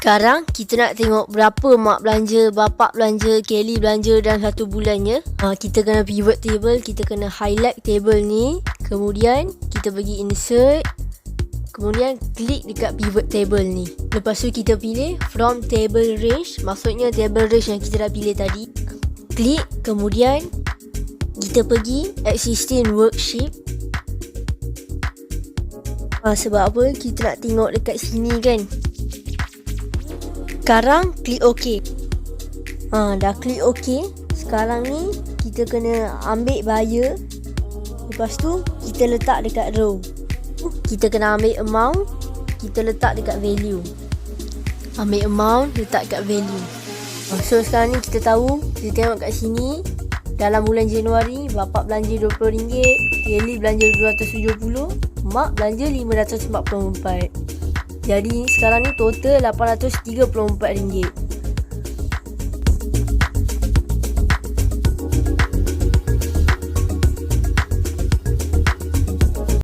Sekarang kita nak tengok berapa mak belanja, bapak belanja, Kelly belanja dalam satu bulannya. Kita kena pivot table, kita kena highlight table ni. Kemudian kita pergi insert. Kemudian klik dekat pivot table ni. Lepas tu kita pilih from table range. Maksudnya table range yang kita dah pilih tadi. Klik, kemudian kita pergi existing worksheet. Sebab apa? Kita nak tengok dekat sini kan. Sekarang klik OK. Dah klik OK. Sekarang ni kita kena ambil buyer. Lepas tu kita letak dekat row. Kita kena ambil amount. Kita letak dekat value. Ambil amount, letak dekat value. So sekarang ni kita tahu. Kita tengok kat sini. Dalam bulan Januari, bapak belanja RM20, Kelly belanja RM270, mak belanja RM544. Jadi sekarang ni total RM834.